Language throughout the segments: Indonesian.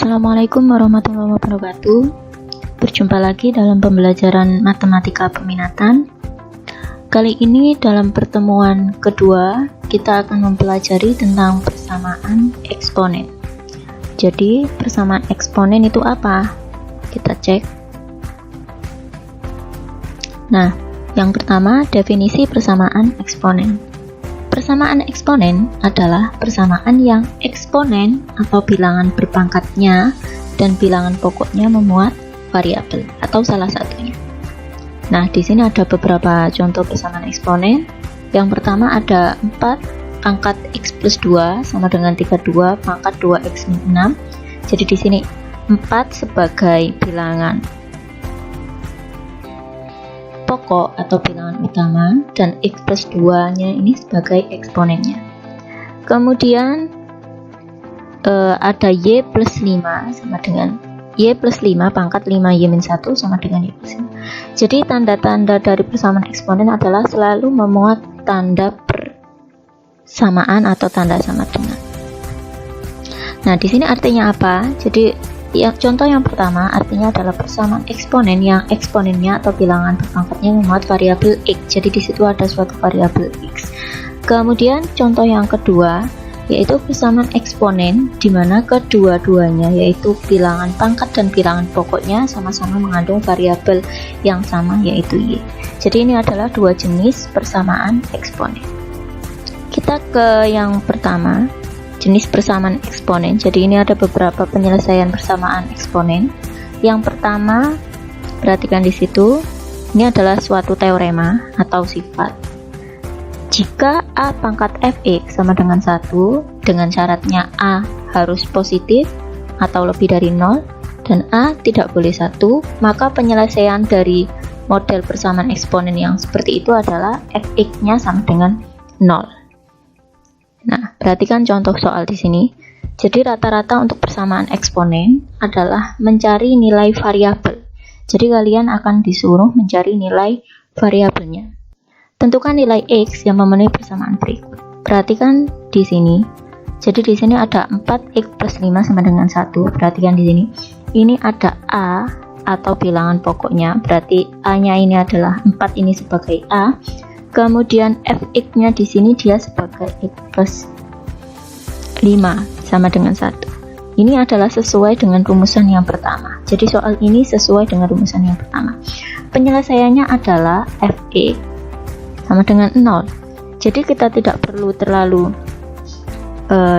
Assalamualaikum warahmatullahi wabarakatuh. Berjumpa lagi dalam pembelajaran matematika peminatan. Kali ini dalam pertemuan kedua kita akan mempelajari tentang persamaan eksponen. Jadi persamaan eksponen itu apa? Kita cek. Nah, yang pertama definisi persamaan eksponen. Persamaan eksponen adalah persamaan yang eksponen atau bilangan berpangkatnya dan bilangan pokoknya memuat variabel atau salah satunya. Nah, di sini ada beberapa contoh persamaan eksponen. Yang pertama ada 4 pangkat x plus 2 sama dengan 32 pangkat 2x min 6. Jadi di sini 4 sebagai bilangan pokok atau bilangan utama dan x plus 2 nya ini sebagai eksponennya. Kemudian ada y plus 5 sama dengan y plus 5 pangkat 5y min 1 sama dengan y plus 5. Jadi tanda-tanda dari persamaan eksponen adalah selalu memuat tanda persamaan atau tanda sama dengan. Nah, di sini artinya apa? Jadi contoh yang pertama artinya adalah persamaan eksponen yang eksponennya atau bilangan berpangkatnya memuat variabel x. Jadi di situ ada suatu variabel x. Kemudian contoh yang kedua yaitu persamaan eksponen di mana kedua-duanya yaitu bilangan pangkat dan bilangan pokoknya sama-sama mengandung variabel yang sama yaitu y. Jadi ini adalah dua jenis persamaan eksponen. Kita ke yang pertama, jenis persamaan eksponen. Jadi ini ada beberapa penyelesaian persamaan eksponen. Yang pertama, perhatikan di situ, ini adalah suatu teorema atau sifat. Jika a pangkat fx sama dengan 1 dengan syaratnya a harus positif atau lebih dari 0 dan a tidak boleh 1, maka penyelesaian dari model persamaan eksponen yang seperti itu adalah fx-nya sama dengan 0. Nah, perhatikan contoh soal di sini. Jadi rata-rata untuk persamaan eksponen adalah mencari nilai variabel. Jadi kalian akan disuruh mencari nilai variabelnya. Tentukan nilai x yang memenuhi persamaan berikut. Perhatikan di sini. Jadi di sini ada 4x plus 5 sama dengan 1. Perhatikan di sini. Ini ada a atau bilangan pokoknya. Berarti a-nya ini adalah 4 ini sebagai a. Kemudian fx-nya di sini dia sebagai x plus 5 sama dengan 1. Ini adalah sesuai dengan rumusan yang pertama. Jadi soal ini sesuai dengan rumusan yang pertama. Penyelesaiannya adalah fx sama dengan 0. Jadi kita tidak perlu terlalu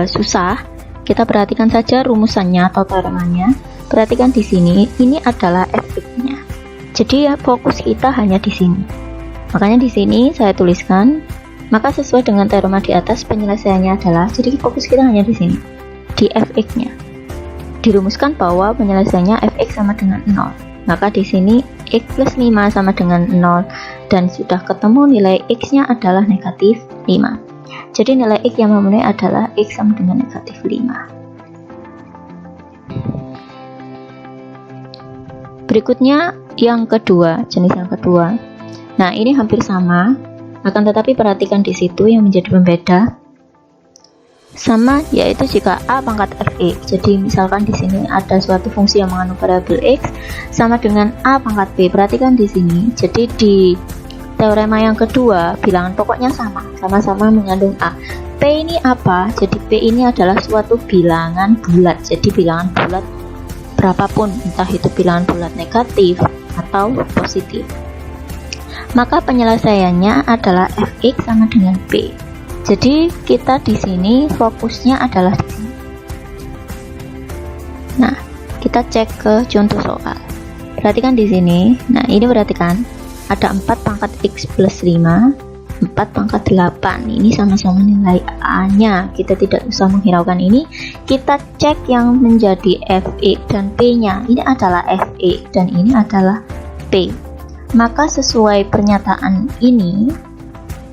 susah. Kita perhatikan saja rumusannya atau teoremanya. Perhatikan di sini, ini adalah fx-nya. Jadi ya fokus kita hanya di sini. Makanya di sini saya tuliskan, maka sesuai dengan teorema di atas penyelesaiannya adalah, jadi fokus kita hanya di sini, di fx-nya. Dirumuskan bahwa penyelesaiannya fx sama dengan 0. Maka di sini x plus 5 sama dengan 0 dan sudah ketemu nilai x-nya adalah negatif 5. Jadi nilai x yang memenuhi adalah x sama dengan negatif 5. Berikutnya yang kedua, jenis yang kedua. Nah, ini hampir sama, akan tetapi perhatikan di situ yang menjadi pembeda. Sama yaitu jika a pangkat fx. Jadi misalkan di sini ada suatu fungsi yang mengandung variabel x sama dengan a pangkat b. Perhatikan di sini. Jadi di teorema yang kedua, bilangan pokoknya sama-sama mengandung a. P ini apa? Jadi P ini adalah suatu bilangan bulat. Jadi bilangan bulat berapapun, entah itu bilangan bulat negatif atau positif. Maka penyelesaiannya adalah fx sama dengan p. Jadi kita di sini fokusnya adalah di sini. Nah, kita cek ke contoh soal. Perhatikan di sini. Nah, ini perhatikan ada 4 pangkat x plus 5, 4 pangkat 8. Ini sama-sama nilai a-nya. Kita tidak usah menghiraukan ini. Kita cek yang menjadi fx dan p-nya. Ini adalah fx dan ini adalah p. Maka sesuai pernyataan ini,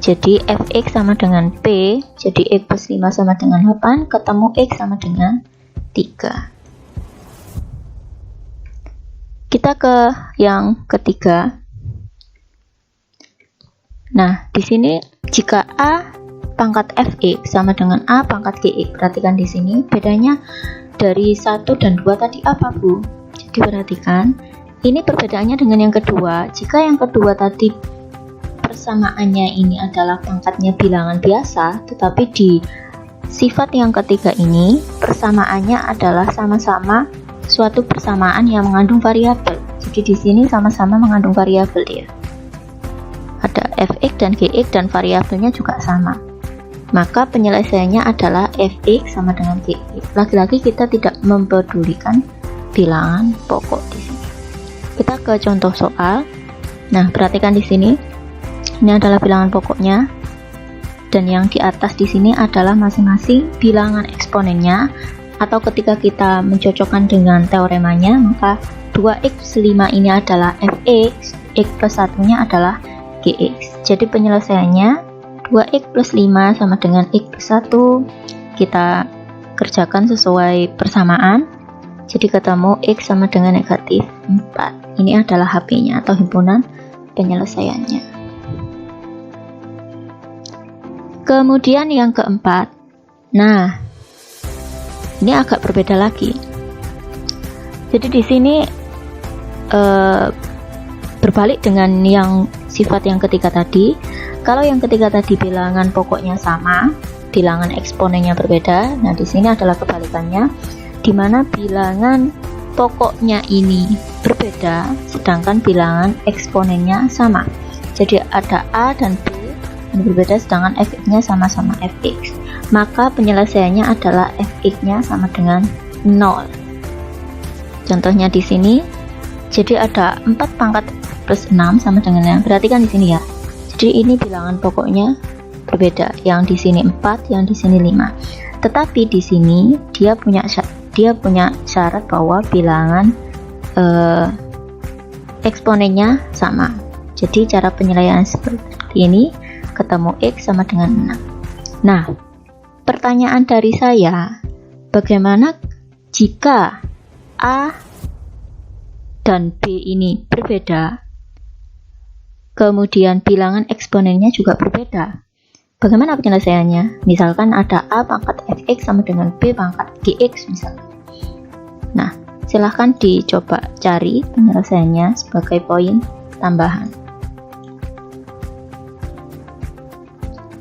jadi fx sama dengan p, jadi x plus 5 sama dengan 8, ketemu x sama dengan 3. Kita ke yang ketiga. Nah, di sini jika a pangkat fx sama dengan a pangkat gx, perhatikan di sini bedanya dari 1 dan 2 tadi apa, Bu? Jadi perhatikan, ini perbedaannya dengan yang kedua. Jika yang kedua tadi persamaannya ini adalah pangkatnya bilangan biasa, tetapi di sifat yang ketiga ini persamaannya adalah sama-sama suatu persamaan yang mengandung variabel. Jadi di sini sama-sama mengandung variabel ya. Ada fx dan gx dan variabelnya juga sama. Maka penyelesaiannya adalah fx sama dengan gx. Lagi-lagi kita tidak mempedulikan bilangan pokok di sini. Kita ke contoh soal. Nah, perhatikan di sini. Ini adalah bilangan pokoknya. Dan yang di atas di sini adalah masing-masing bilangan eksponennya, atau ketika kita mencocokkan dengan teoremanya, maka 2x 5 ini adalah fx, x plus 1-nya adalah gx. Jadi penyelesaiannya 2x plus 5 sama dengan x plus 1. Kita kerjakan sesuai persamaan. Jadi ketemu x sama dengan negatif 4. Ini adalah HP-nya atau himpunan penyelesaiannya. Kemudian yang keempat. Nah, ini agak berbeda lagi. Jadi di sini berbalik dengan yang sifat yang ketiga tadi. Kalau yang ketiga tadi bilangan pokoknya sama, bilangan eksponennya berbeda. Nah, di sini adalah kebalikannya, di mana bilangan pokoknya ini berbeda, sedangkan bilangan eksponennya sama. Jadi ada A dan B ini berbeda, sedangkan fx-nya sama-sama fx. Maka penyelesaiannya adalah fx-nya sama dengan 0. Contohnya di sini, jadi ada 4 pangkat plus 6 sama dengan yang, perhatikan di sini ya. Jadi ini bilangan pokoknya berbeda, yang di sini 4, yang di sini 5. Tetapi di sini dia punya syarat bahwa bilangan eksponennya sama. Jadi cara penilaian seperti ini, ketemu x sama dengan 6. Nah, pertanyaan dari saya, bagaimana jika A dan B ini berbeda, kemudian bilangan eksponennya juga berbeda? Bagaimana penyelesaiannya? Misalkan ada A pangkat fx sama dengan B pangkat gx misalkan. Nah, silahkan dicoba cari penyelesaiannya sebagai poin tambahan.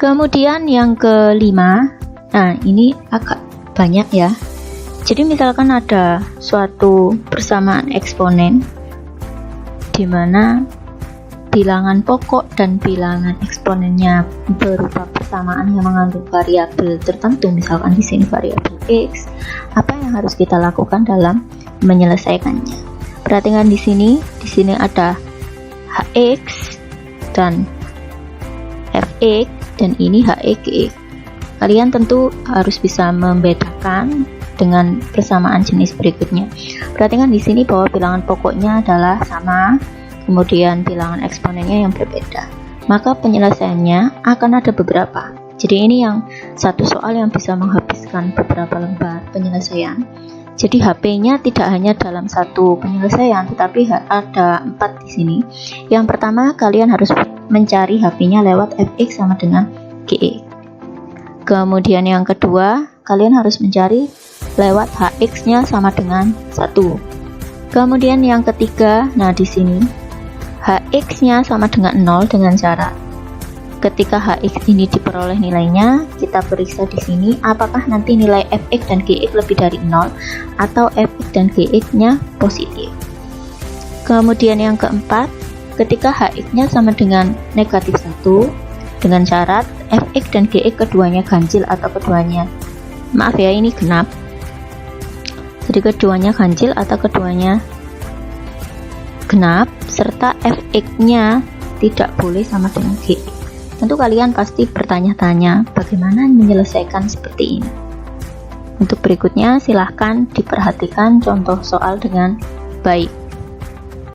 Kemudian yang kelima, nah ini agak banyak ya. Jadi misalkan ada suatu persamaan eksponen di mana bilangan pokok dan bilangan eksponennya berupa persamaan yang mengandung variabel tertentu, misalkan di sini variabel x. Apa yang harus kita lakukan dalam menyelesaikannya? Perhatikan di sini ada hx dan fx dan ini hx. Kalian tentu harus bisa membedakan dengan persamaan jenis berikutnya. Perhatikan di sini bahwa bilangan pokoknya adalah sama, kemudian bilangan eksponennya yang berbeda. Maka penyelesaiannya akan ada beberapa. Jadi ini yang satu soal yang bisa menghabiskan beberapa lembar penyelesaian. Jadi HP-nya tidak hanya dalam satu penyelesaian, tetapi ada 4 di sini. Yang pertama, kalian harus mencari HP-nya lewat fx sama dengan gx. Kemudian yang kedua, kalian harus mencari lewat hx-nya sama dengan 1. Kemudian yang ketiga, nah di sini hx-nya sama dengan 0 dengan syarat. Ketika hx ini diperoleh nilainya, kita periksa di sini apakah nanti nilai fx dan gx lebih dari 0 atau fx dan gx-nya positif. Kemudian yang keempat, ketika hx-nya sama dengan negatif 1 dengan syarat fx dan gx keduanya ganjil atau keduanya, maaf ya ini genap. Jadi keduanya ganjil atau keduanya genap serta fx-nya tidak boleh sama dengan gx. Tentu kalian pasti bertanya-tanya bagaimana menyelesaikan seperti ini. Untuk berikutnya silahkan diperhatikan contoh soal dengan baik.